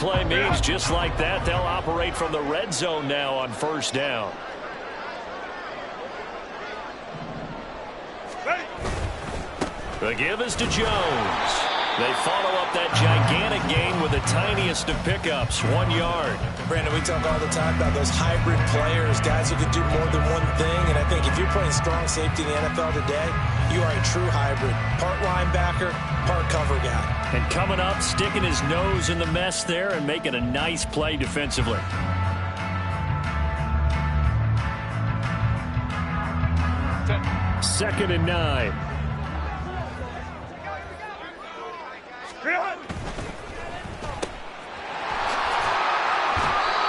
play means just like that, they'll operate from the red zone now on first down. The give is to Jones. They follow up that gigantic gain with the tiniest of pickups, 1 yard. Brandon, we talk all the time about those hybrid players, guys who can do more than one thing. And I think if you're playing strong safety in the NFL today, you are a true hybrid. Part linebacker, part cover guy. And coming up, sticking his nose in the mess there and making a nice play defensively. Second and 9.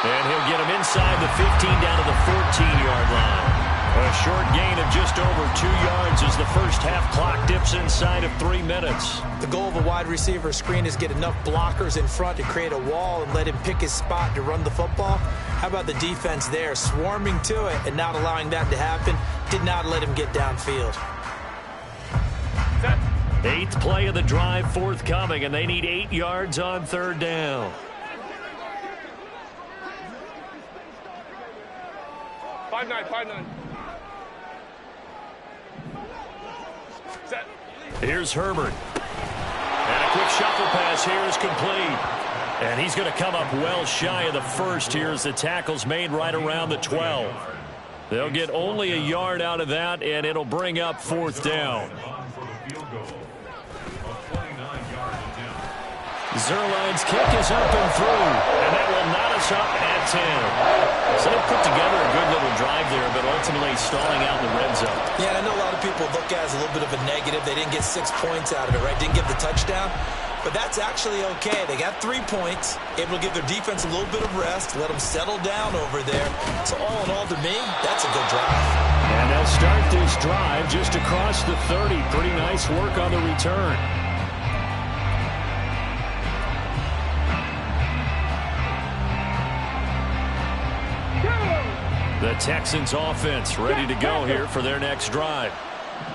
And he'll get him inside the 15 down to the 14-yard line. A short gain of just over 2 yards as the first half clock dips inside of 3 minutes. The goal of a wide receiver screen is get enough blockers in front to create a wall and let him pick his spot to run the football. How about the defense there, swarming to it and not allowing that to happen? Did not let him get downfield. 8th play of the drive forthcoming, and they need 8 yards on third down. 5-9. Set. Here's Herbert. And a quick shuffle pass here is complete. And he's going to come up well shy of the first here as the tackle's made right around the 12. They'll get only a yard out of that, and it'll bring up fourth down. Zerline's kick is up and through, and that will knot us up at 10. So they put together a good little drive there, but ultimately stalling out in the red zone. Yeah, I know a lot of people look at it as a little bit of a negative. They didn't get 6 points out of it, right? Didn't get the touchdown. But that's actually okay. They got 3 points, able to give their defense a little bit of rest, let them settle down over there. So all in all, to me, that's a good drive. And they'll start this drive just across the 30. Pretty nice work on the return. The Texans offense ready to go here for their next drive.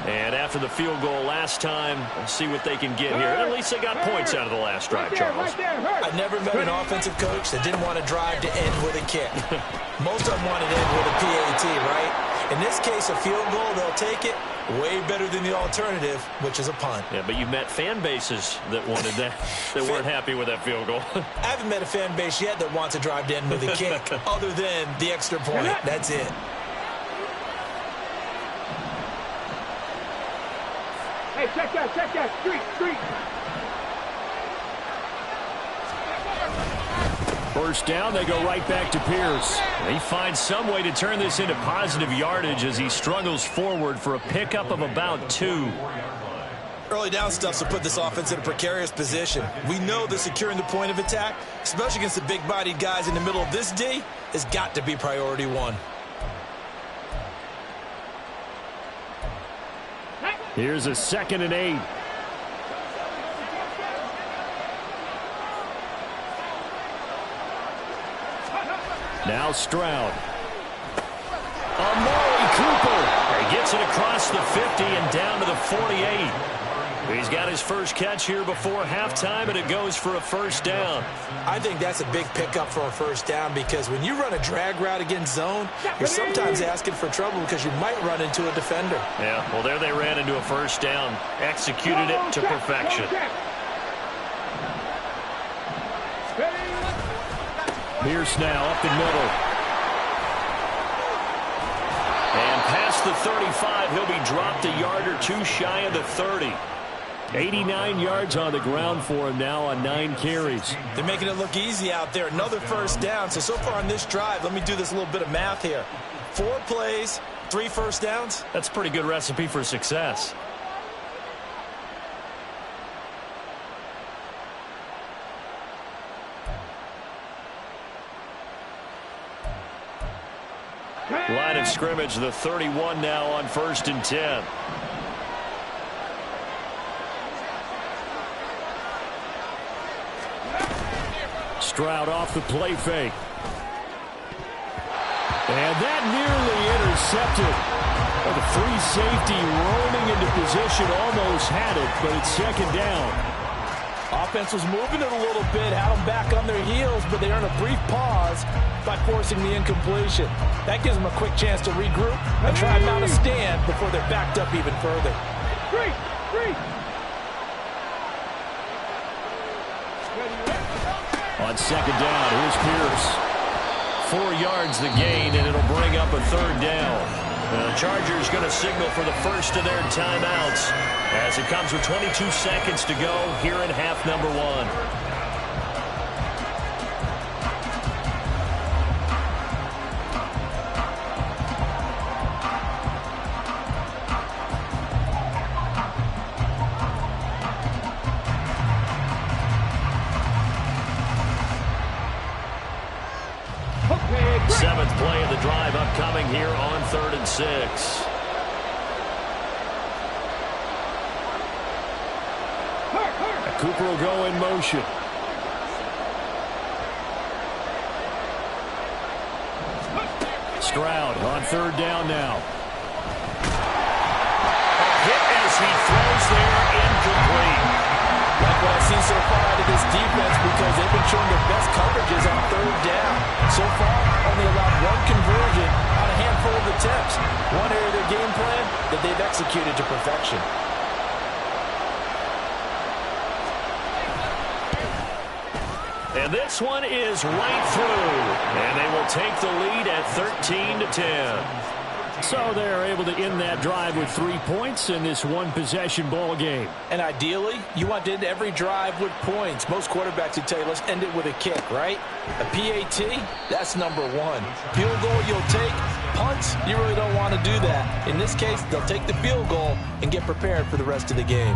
And after the field goal last time, we'll see what they can get here. At least they got points out of the last drive, Charles. I've never met an offensive coach that didn't want to drive to end with a kick. Most of them wanted to end with a PAT, right? In this case, a field goal, they'll take it. Way better than the alternative, which is a punt. Yeah, but you've met fan bases that wanted that, that weren't happy with that field goal. I haven't met a fan base yet that wants to drive to end with a kick other than the extra point. That's it. Hey, check that. Street. First down, they go right back to Pierce. He finds some way to turn this into positive yardage as he struggles forward for a pickup of about 2. Early down stuff will put this offense in a precarious position. We know that securing the point of attack, especially against the big-bodied guys in the middle of this D, has got to be priority 1. Here's a 2nd and 8. Now Stroud. Amari Cooper. He gets it across the 50 and down to the 48. He's got his first catch here before halftime, and it goes for a first down. I think that's a big pickup for a first down because when you run a drag route against zone, you're sometimes asking for trouble because you might run into a defender. Yeah, well, there they ran into a first down, executed it to perfection. Pierce now up the middle. And past the 35, he'll be dropped a yard or 2 shy of the 30. 89 yards on the ground for him now on 9 carries. They're making it look easy out there. Another first down. So far on this drive, let me do this little bit of math here. 4 plays, 3 first downs. That's a pretty good recipe for success. Line of scrimmage, the 31 now on 1st and 10. Stroud off the play fake. And that nearly intercepted. Well, the free safety roaming into position almost had it, but it's 2nd down. Offense was moving it a little bit, had them back on their heels, but they earned a brief pause by forcing the incompletion. That gives them a quick chance to regroup and try and mount a stand before they're backed up even further. Three. On second down, here's Pierce. 4 yards the gain, and it'll bring up a third down. The Chargers going to signal for the first of their timeouts as it comes with 22 seconds to go here in half number 1. Seventh play of the drive upcoming here on 3rd and 6. Cooper will go in motion. Stroud on 3rd down now. A hit as he throws there, incomplete. Like what I've seen so far out of this defense, because they've been showing their best coverages on 3rd down. So far, only allowed 1 conversion on a handful of attempts. One area of their game plan that they've executed to perfection. And this one is right through. And they will take the lead at 13-10. So they're able to end that drive with 3 points in this one-possession ball game. And ideally, you want to end every drive with points. Most quarterbacks would tell you, let's end it with a kick, right? A PAT, that's number 1. Field goal you'll take. Punts, you really don't want to do that. In this case, they'll take the field goal and get prepared for the rest of the game.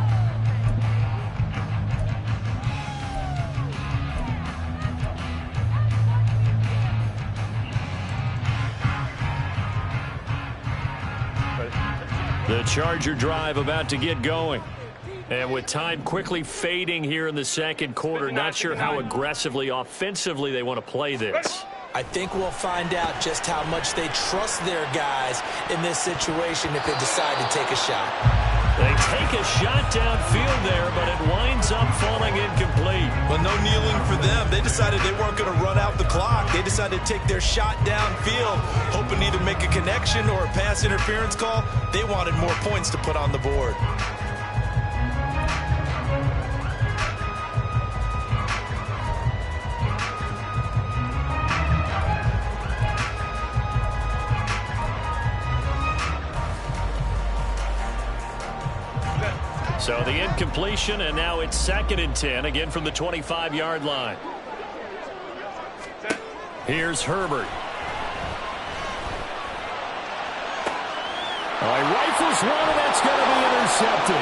The Charger drive about to get going. And with time quickly fading here in the second quarter, not sure how aggressively, offensively they want to play this. I think we'll find out just how much they trust their guys in this situation if they decide to take a shot. They take a shot downfield there, but it winds up falling incomplete. Well, no kneeling for them. They decided they weren't going to run out the clock. They decided to take their shot downfield, hoping to either make a connection or a pass interference call. They wanted more points to put on the board. So the incompletion, and now it's 2nd and 10, again from the 25-yard line. Here's Herbert. He rifles one, and that's going to be intercepted.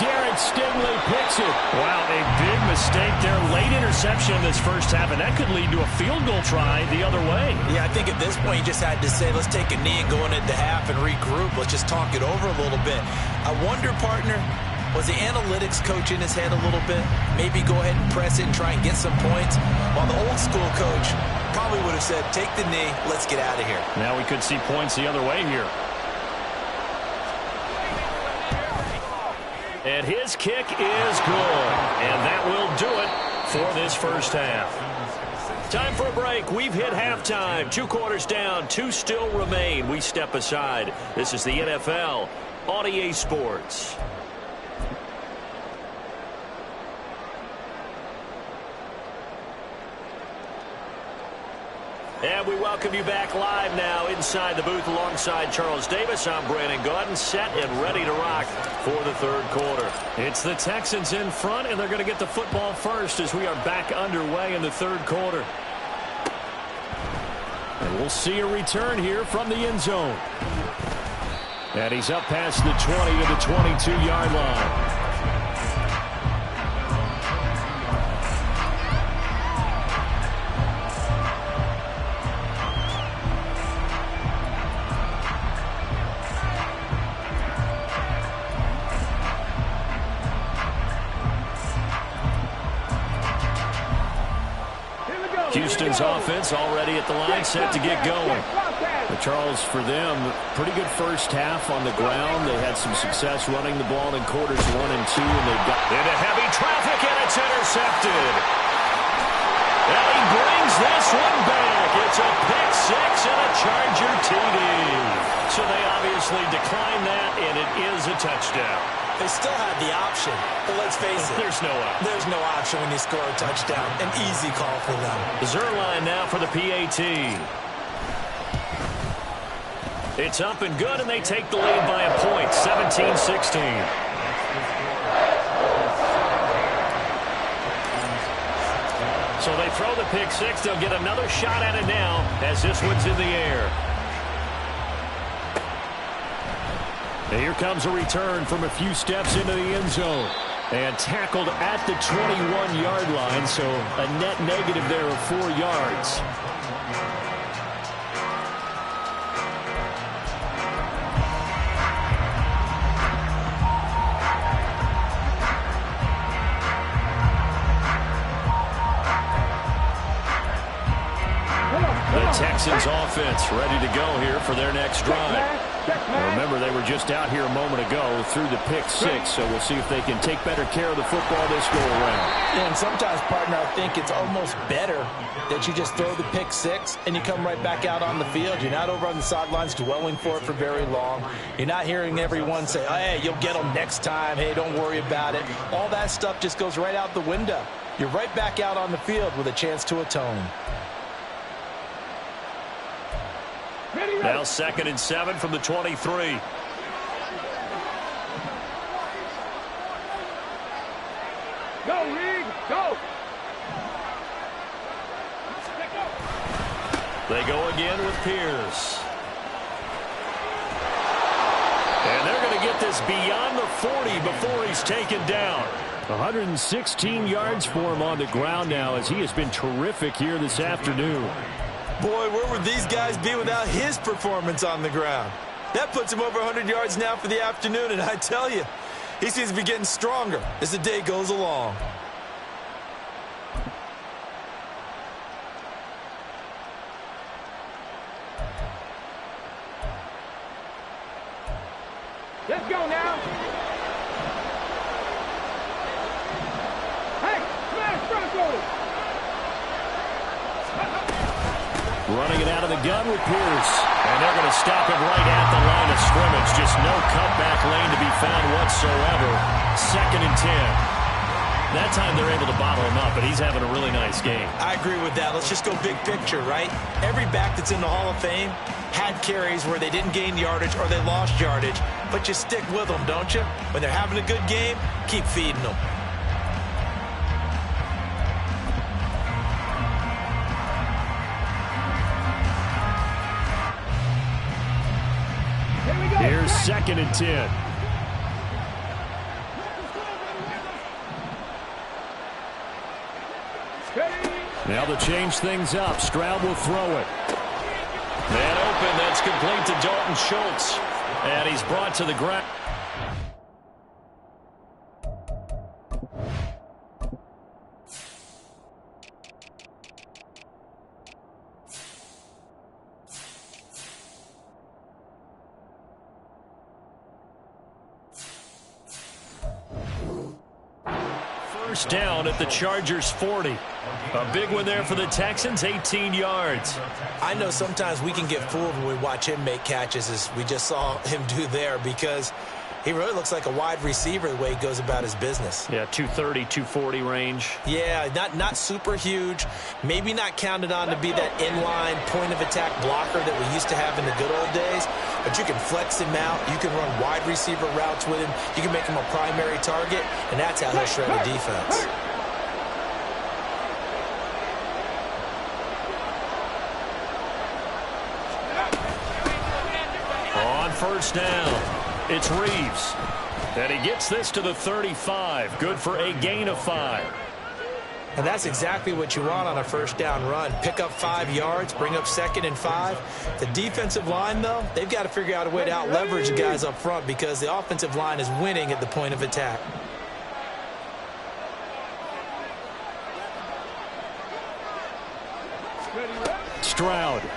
Derek Stingley picks it. Wow, a big mistake there. Late interception in this first half, and that could lead to a field goal try the other way. Yeah, I think at this point you just had to say, let's take a knee and go into half and regroup. Let's just talk it over a little bit. I wonder, partner, was the analytics coach in his head a little bit? Maybe go ahead and press it and try and get some points? While the old school coach probably would have said, take the knee, let's get out of here. Now we could see points the other way here. And his kick is good. And that will do it for this first half. Time for a break. We've hit halftime. 2 quarters down. 2 still remain. We step aside. This is the NFL on EA Sports. And we welcome you back live now inside the booth alongside Charles Davis. I'm Brandon Gaudin, set and ready to rock for the third quarter. It's the Texans in front, and they're going to get the football first as we are back underway in the third quarter. And we'll see a return here from the end zone. And he's up past the 20 to the 22-yard line. Houston's offense already at the line, set to get going. But Charles, for them, pretty good first half on the ground. They had some success running the ball in quarters 1 and 2, and they've got into heavy traffic, and it's intercepted. And he brings this one back. It's a pick six and a Charger TD. So they obviously declined that, and it is a touchdown. They still had the option, but let's face it. There's no option. There's no option when you score a touchdown. An easy call for them. Zerline now for the PAT. It's up and good, and they take the lead by a point, 17-16. So they throw the pick six. They'll get another shot at it now as this one's in the air. And here comes a return from a few steps into the end zone. And tackled at the 21-yard line, so a net negative there of 4 yards. The Texans offense ready to go here for their next drive. Remember, they were just out here a moment ago through the pick six, so we'll see if they can take better care of the football this go around. Yeah, and sometimes, partner, I think it's almost better that you just throw the pick six and you come right back out on the field. You're not over on the sidelines dwelling for it for very long. You're not hearing everyone say, oh, hey, you'll get them next time. Hey, don't worry about it. All that stuff just goes right out the window. You're right back out on the field with a chance to atone. Now 2nd and 7 from the 23. Go, Reed, go! They go again with Pierce. And they're going to get this beyond the 40 before he's taken down. 116 yards for him on the ground now, as he has been terrific here this afternoon. Boy, where would these guys be without his performance on the ground? That puts him over 100 yards now for the afternoon, and I tell you, he seems to be getting stronger as the day goes along. Let's go now. Hey, smash Bronco! Running it out of the gun with Pierce. And they're going to stop him right at the line of scrimmage. Just no cutback lane to be found whatsoever. 2nd and 10. That time they're able to bottle him up, but he's having a really nice game. I agree with that. Let's just go big picture, right? Every back that's in the Hall of Fame had carries where they didn't gain yardage or they lost yardage, but you stick with them, don't you? When they're having a good game, keep feeding them. Here's 2nd and 10. Now to change things up, Stroud will throw it. Man open, that's complete to Dalton Schultz. And he's brought to the ground. First down at the Chargers 40. A big one there for the Texans, 18 yards. I know sometimes we can get fooled when we watch him make catches, as we just saw him do there, because he really looks like a wide receiver the way he goes about his business. Yeah, 230, 240 range. Yeah, not super huge. Maybe not counted on to be that inline point-of-attack blocker that we used to have in the good old days. But you can flex him out. You can run wide receiver routes with him. You can make him a primary target, and that's how he'll shred a defense. On first down. It's Reeves. And he gets this to the 35. Good for a gain of 5. And that's exactly what you want on a first down run. Pick up 5 yards, bring up 2nd and 5. The defensive line, though, they've got to figure out a way to out-leverage the guys up front because the offensive line is winning at the point of attack. Stroud. And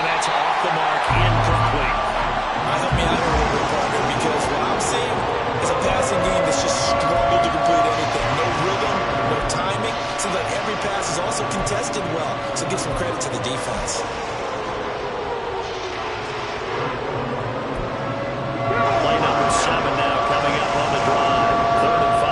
that's off the mark, incomplete. Help me out here a little bit, partner, because what I'm seeing is a passing game that's just struggled to complete anything. No rhythm, no timing. Seems like every pass is also contested well, so give some credit to the defense. Play number 7 now coming up on the drive. 3rd and 5.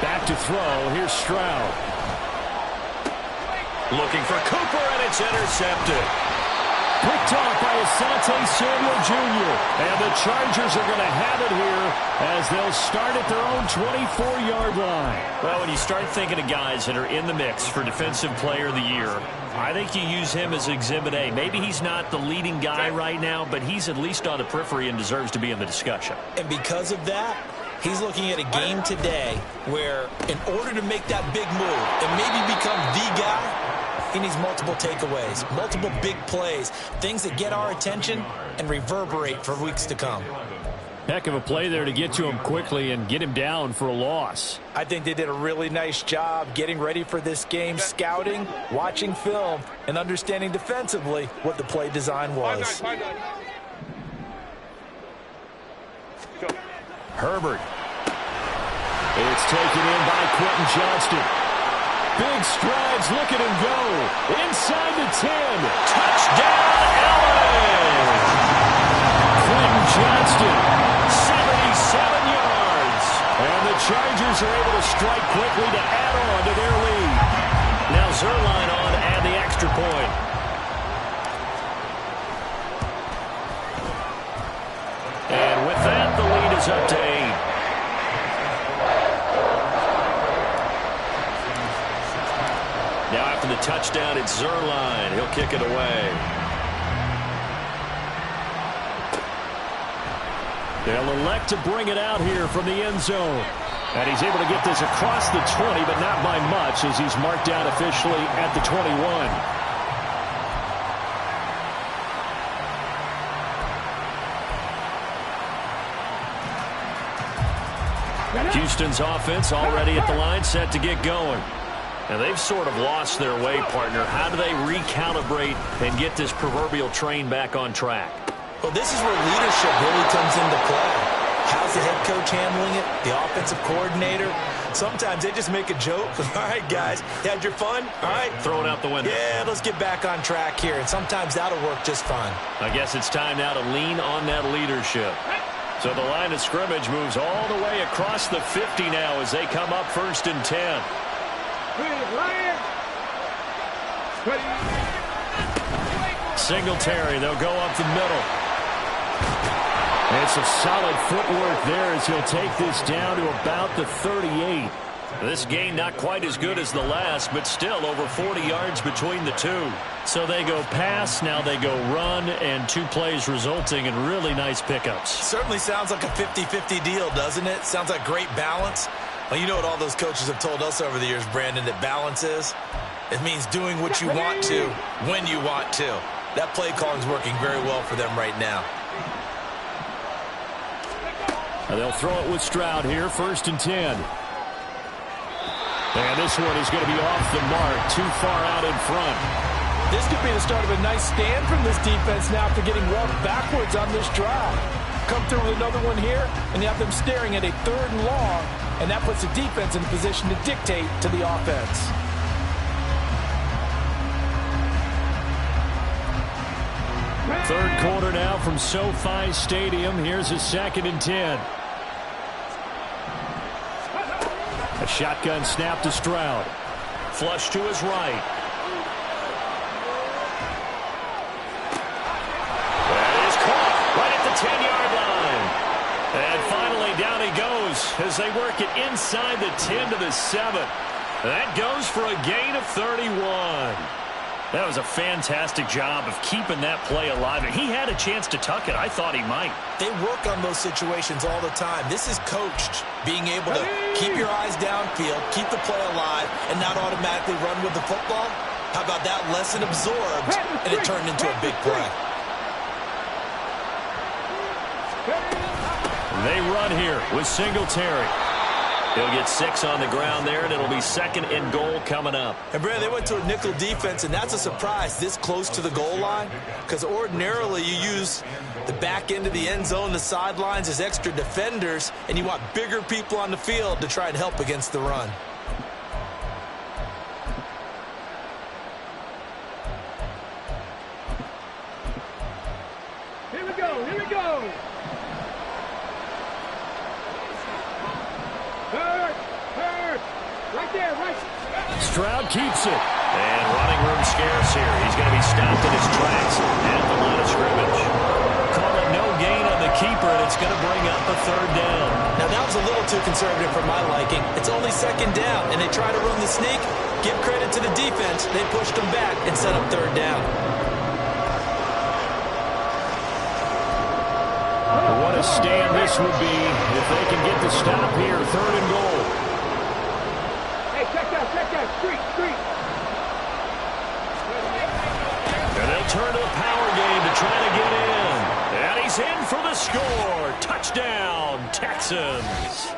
Back to throw. Here's Stroud. Looking for Cooper, and it's intercepted. Picked off by Asante Samuel Jr. And the Chargers are going to have it here as they'll start at their own 24-yard line. Well, when you start thinking of guys that are in the mix for Defensive Player of the Year, I think you use him as Exhibit A. Maybe he's not the leading guy right now, but he's at least on the periphery and deserves to be in the discussion. And because of that, he's looking at a game today where in order to make that big move and maybe become the guy, he needs multiple takeaways, multiple big plays, things that get our attention and reverberate for weeks to come. Heck of a play there to get to him quickly and get him down for a loss. I think they did a really nice job getting ready for this game, scouting, watching film, and understanding defensively what the play design was. Herbert. It's taken in by Quentin Johnston. Big strides, look at him go. Inside the 10. Touchdown, Allen! Quentin Johnston, 77 yards. And the Chargers are able to strike quickly to add on to their lead. Now Zerline on to add the extra point. And with that, the lead is up to 8. Now after the touchdown, it's Zerline. He'll kick it away. They'll elect to bring it out here from the end zone. And he's able to get this across the 20, but not by much as he's marked down officially at the 21. Houston's offense already at the line, set to get going. And they've sort of lost their way, partner. How do they recalibrate and get this proverbial train back on track? Well, this is where leadership really comes into play. How's the head coach handling it? The offensive coordinator? Sometimes they just make a joke. All right, guys, you had your fun? All right. Throw it out the window. Yeah, let's get back on track here. And sometimes that'll work just fine. I guess it's time now to lean on that leadership. So the line of scrimmage moves all the way across the 50 now as they come up 1st and 10. Singletary, they'll go up the middle. And some solid footwork there as he'll take this down to about the 38. This gain not quite as good as the last, but still over 40 yards between the two. So they go pass, now they go run, and 2 plays resulting in really nice pickups. Certainly sounds like a 50-50 deal, doesn't it? Sounds like great balance. Well, you know what all those coaches have told us over the years, Brandon, that balance is? It means doing what you want to when you want to. That play calling is working very well for them right now. And they'll throw it with Stroud here, 1st and 10. And this one is going to be off the mark, too far out in front. This could be the start of a nice stand from this defense now after getting walked backwards on this drive. Come through with another one here, and you have them staring at a 3rd and long, and that puts the defense in a position to dictate to the offense. Third quarter now from SoFi Stadium. Here's a 2nd and 10. A shotgun snap to Stroud. Flush to his right. That is caught right at the 10-yard line. And finally down he goes as they work it inside the 10 to the 7. That goes for a gain of 31. That was a fantastic job of keeping that play alive. And he had a chance to tuck it. I thought he might. They work on those situations all the time. This is coached, being able to keep your eyes downfield, keep the play alive, and not automatically run with the football. How about that lesson absorbed, and it turned into a big play? They run here with Singletary. He'll get 6 on the ground there, and it'll be 2nd and goal coming up. And, Brad, they went to a nickel defense, and that's a surprise this close to the goal line, because ordinarily you use the back end of the end zone, the sidelines as extra defenders, and you want bigger people on the field to try and help against the run. Here we go, here we go. Hurt, right there, right. Stroud keeps it. And running room scarce here. He's going to be stopped in his tracks at the line of scrimmage. Call it no gain on the keeper, and it's going to bring up a 3rd down. Now, that was a little too conservative for my liking. It's only 2nd down, and they try to run the sneak. Give credit to the defense. They pushed them back and set up 3rd down. What a stand this would be if they can get the stop here. 3rd and goal. Hey, check that, street. And they'll turn to the power game to try to get in. And he's in for the score. Touchdown, Texans.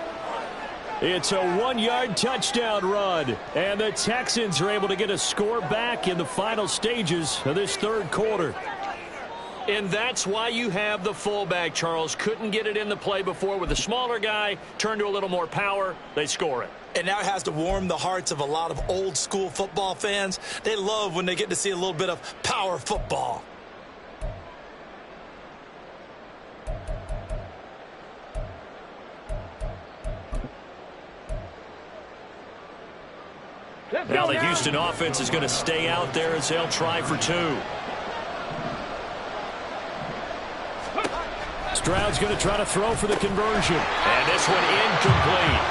It's a 1-yard touchdown run. And the Texans are able to get a score back in the final stages of this 3rd quarter. And that's why you have the fullback, Charles. Couldn't get it in the play before with the smaller guy. Turned to a little more power. They score it. And now it has to warm the hearts of a lot of old-school football fans. They love when they get to see a little bit of power football. Now the Houston offense is going to stay out there as they'll try for 2. Stroud's going to try to throw for the conversion. And this one incomplete.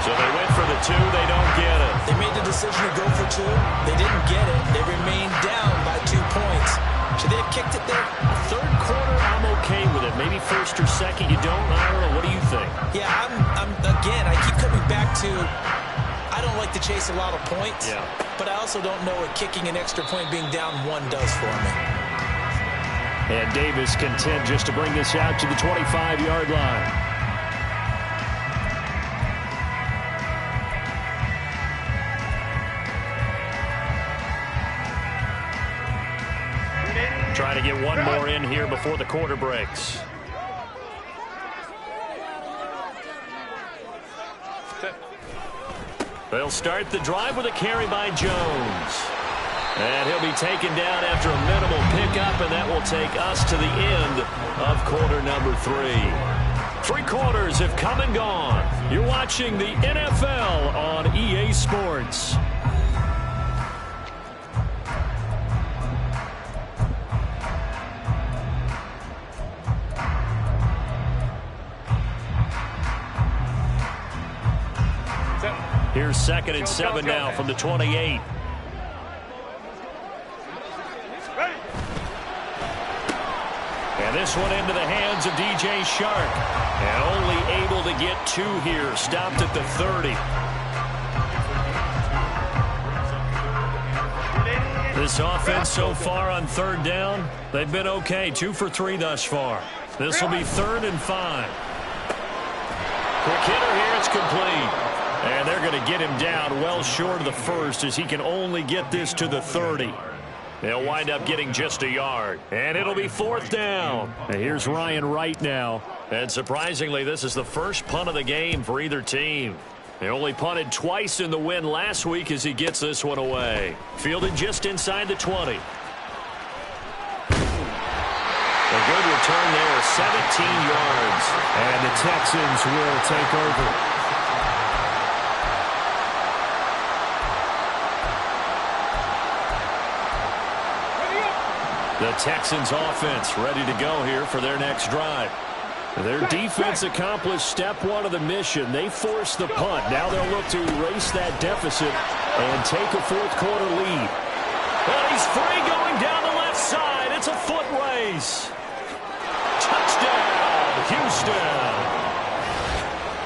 So they went for the 2. They don't get it. They made the decision to go for 2. They didn't get it. They remained down by 2 points. Should they have kicked it there? 3rd quarter, I'm okay with it. Maybe 1st or 2nd, you don't. I don't know. What do you think? Yeah, again, I keep coming back to I don't like to chase a lot of points. Yeah. But I also don't know what kicking an extra point being down 1 does for me. And Davis content just to bring this out to the 25-yard line. Trying to get one more in here before the quarter breaks. They'll start the drive with a carry by Jones. And he'll be taken down after a minimal pickup, and that will take us to the end of quarter number 3. 3 quarters have come and gone. You're watching the NFL on EA Sports. Here's 2nd and 7 now from the 28. And this one into the hands of DJ Shark. And only able to get 2 here. Stopped at the 30. This offense so far on 3rd down, they've been okay. 2 for 3 thus far. This will be 3rd and 5. Quick hitter here. It's complete. And they're going to get him down well short of the 1st as he can only get this to the 30. They'll wind up getting just a yard. And it'll be 4th down. And here's Ryan Wright now. And surprisingly, this is the first punt of the game for either team. They only punted twice in the win last week as he gets this one away. Fielded just inside the 20. A good return there, 17 yards. And the Texans will take over. The Texans offense ready to go here for their next drive. Their defense accomplished step 1 of the mission. They forced the punt. Now they'll look to erase that deficit and take a 4th quarter lead. And he's free going down the left side. It's a foot race. Touchdown, Houston.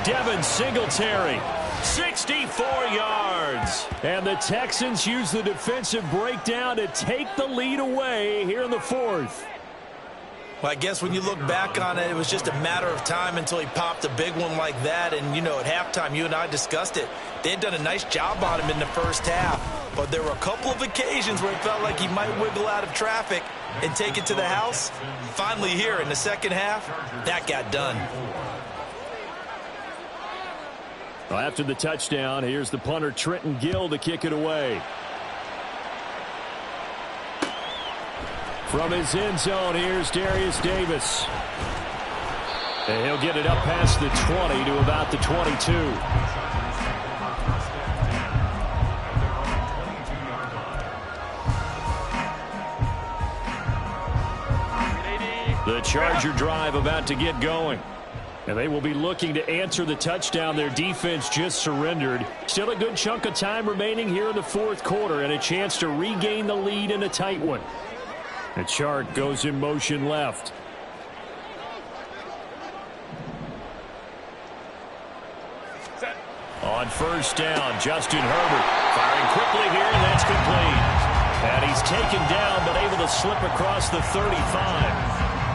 Devin Singletary. 64 yards. And the Texans use the defensive breakdown to take the lead away here in the 4th. Well, I guess when you look back on it, it was just a matter of time until he popped a big one like that. And, you know, at halftime, you and I discussed it. They had done a nice job on him in the first half. But there were a couple of occasions where it felt like he might wiggle out of traffic and take it to the house. Finally here in the second half, that got done. Well, after the touchdown, here's the punter Trenton Gill to kick it away. From his end zone, here's Darius Davis. And he'll get it up past the 20 to about the 22. The Charger drive about to get going. And they will be looking to answer the touchdown their defense just surrendered. Still a good chunk of time remaining here in the fourth quarter and a chance to regain the lead in a tight one. The Chart goes in motion left. Set. On first down, Justin Herbert firing quickly here, and that's complete. And he's taken down, but able to slip across the 35.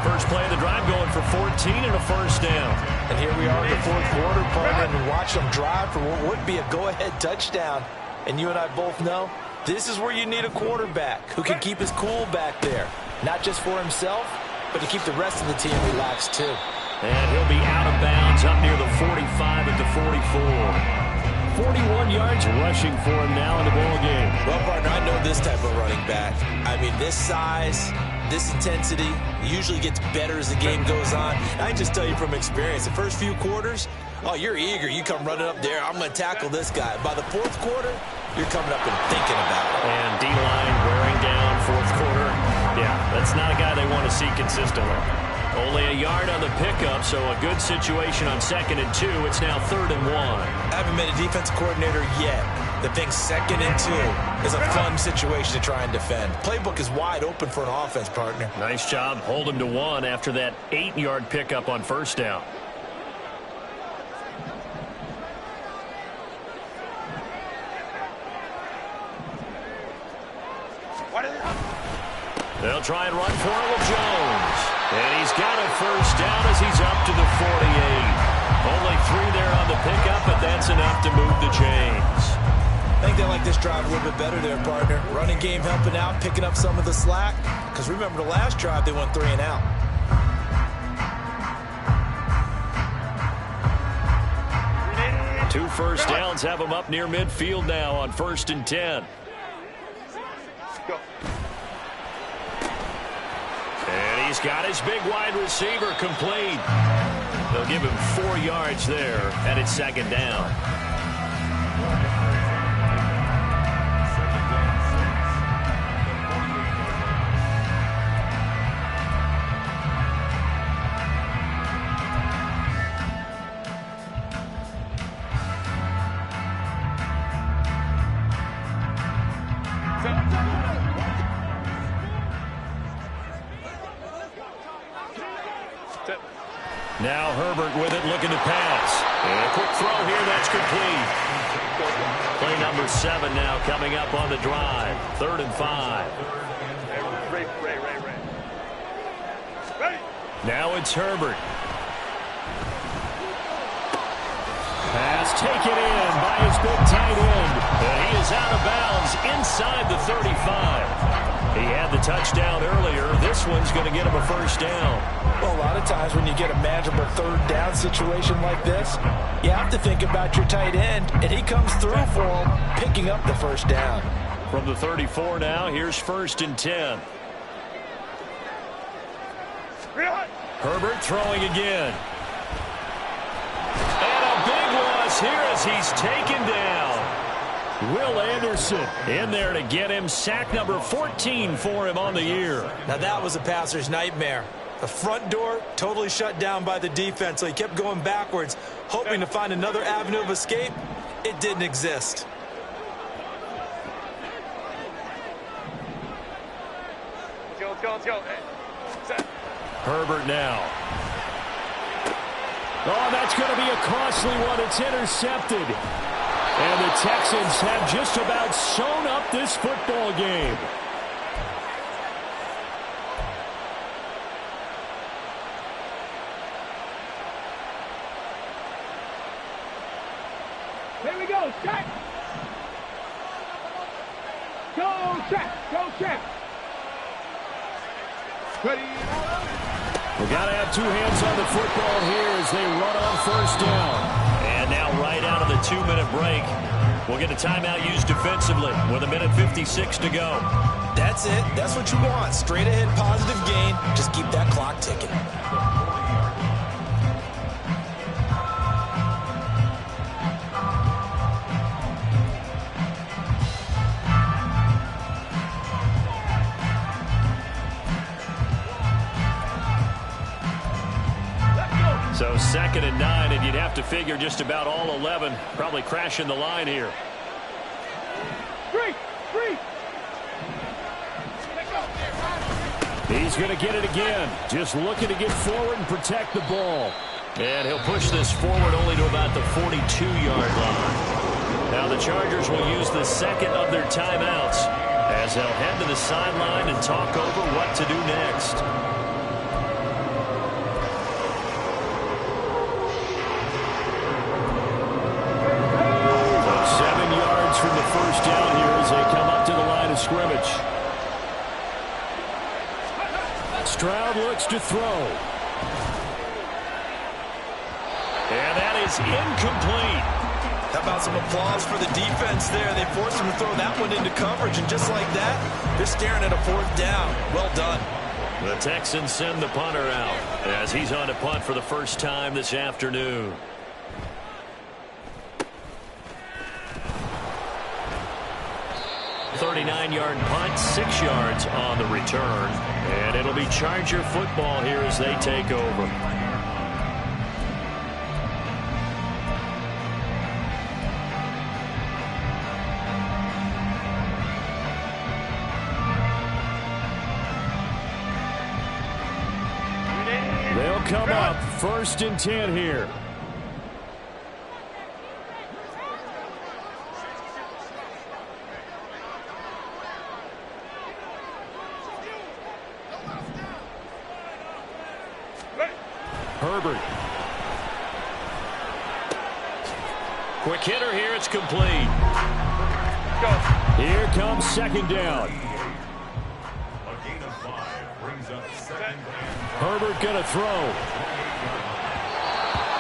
First play of the drive going for 14 and a first down. And here we are in the fourth quarter, partner, and watch them drive for what would be a go-ahead touchdown. And you and I both know this is where you need a quarterback who can keep his cool back there. Not just for himself, but to keep the rest of the team relaxed too. And he'll be out of bounds up near the 45 at the 44. 41 yards rushing for him now in the ball game. Well, partner, I know this type of running back. I mean, this size, this intensity usually gets better as the game goes on. I can just tell you from experience, the first few quarters, oh, you're eager. You come running up there. I'm going to tackle this guy. By the fourth quarter, you're coming up and thinking about it. And D-line wearing down fourth quarter. Yeah, that's not a guy they want to see consistently. Only a yard on the pickup, so a good situation on 2nd and 2. It's now 3rd and 1. I haven't been a defensive coordinator yet that thinks 2nd and 2 is a fun situation to try and defend. Playbook is wide open for an offense, partner. Nice job. Hold him to 1 after that 8-yard pickup on first down. They'll try and run for it with Jones. And he's got a first down as he's up to the 48. Only 3 there on the pickup, but that's enough to move the chains. I think they like this drive a little bit better there, partner. Running game helping out, picking up some of the slack. Because remember the last drive, they went 3 and out. Two first downs have him up near midfield now on 1st and 10. Go. And he's got his big wide receiver complete. They'll give him 4 yards there, and it's 2nd down. Now Herbert with it, looking to pass. And a quick throw here, that's complete. Play number 7 now coming up on the drive. 3rd and 5. Ready. Now it's Herbert. Pass taken in by his big tight end. And he is out of bounds inside the 35. He had the touchdown earlier. This one's going to get him a first down. Well, a lot of times when you get a manageable 3rd down situation like this, you have to think about your tight end, and he comes through for him, picking up the first down. From the 34 now, here's 1st and 10. Herbert throwing again. And a big loss here as he's taken down. Will Anderson in there to get him. Sack number 14 for him on the year. Now that was a passer's nightmare. The front door totally shut down by the defense, so he kept going backwards, hoping to find another avenue of escape. It didn't exist. Let's go. Set. Herbert now. Oh, that's going to be a costly one. It's intercepted. And the Texans have just about sewn up this football game. Here we go. Check. Go check. Go check. Ready. We got to have two hands on the football here as they run on first down. And now right out of the 2-minute break, we'll get a timeout used defensively with 1:56 to go. That's it. That's what you want. Straight ahead positive gain. Just keep that clock ticking. So 2nd and 9, and you'd have to figure just about all 11 probably crashing the line here. Three. He's going to get it again. Just looking to get forward and protect the ball. And he'll push this forward only to about the 42-yard line. Now the Chargers will use the second of their timeouts as they'll head to the sideline and talk over what to do next. From the first down here as they come up to the line of scrimmage. Stroud looks to throw. And that is incomplete. How about some applause for the defense there? They forced him to throw that one into coverage, and just like that, they're staring at a 4th down. Well done. The Texans send the punter out as he's on to punt for the first time this afternoon. A 39-yard punt, 6 yards on the return. And it'll be Charger football here as they take over. They'll come up 1st and 10 here. Herbert. Quick hitter here. It's complete. Go. Here comes 2nd down. A gain of 5 brings up 2nd down. Herbert going to throw.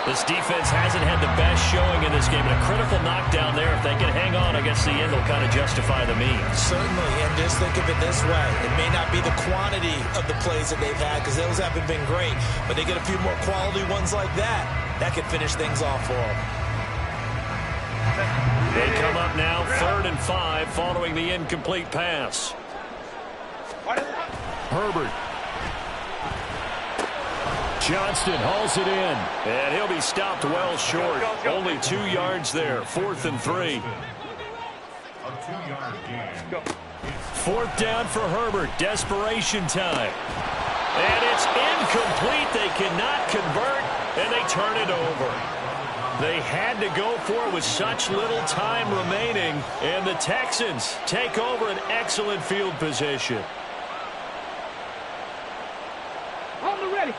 This defense hasn't had the best showing in this game. And a critical knockdown there. If they can hang on against the end, they'll kind of justify the means. Certainly, and just think of it this way. It may not be the quantity of the plays that they've had because those haven't been great, but they get a few more quality ones like that. That could finish things off for them. They come up now 3rd and 5 following the incomplete pass. Herbert. Johnston hauls it in, and he'll be stopped well short. Only 2 yards there. 4th and 3. A 2-yard gain. 4th down for Herbert. Desperation time. And it's incomplete. They cannot convert, and they turn it over. They had to go for it with such little time remaining, and the Texans take over an excellent field position. On the ready.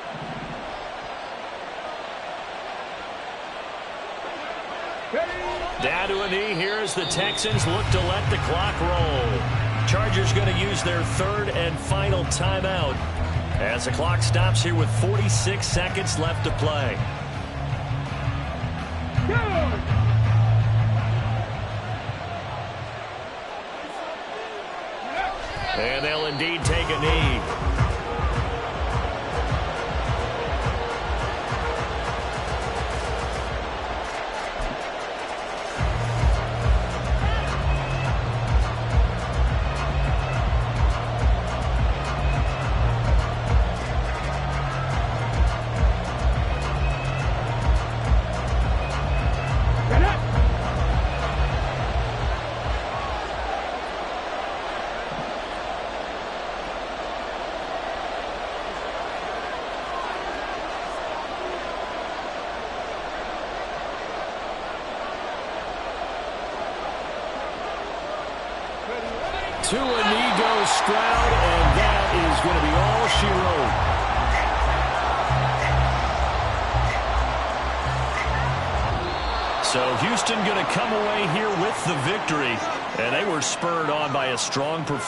Down to a knee here as the Texans look to let the clock roll. Chargers going to use their 3rd and final timeout as the clock stops here with 46 seconds left to play. And they'll indeed take a knee. To a knee goes Stroud, and that is going to be all she wrote. So Houston going to come away here with the victory, and they were spurred on by a strong performance.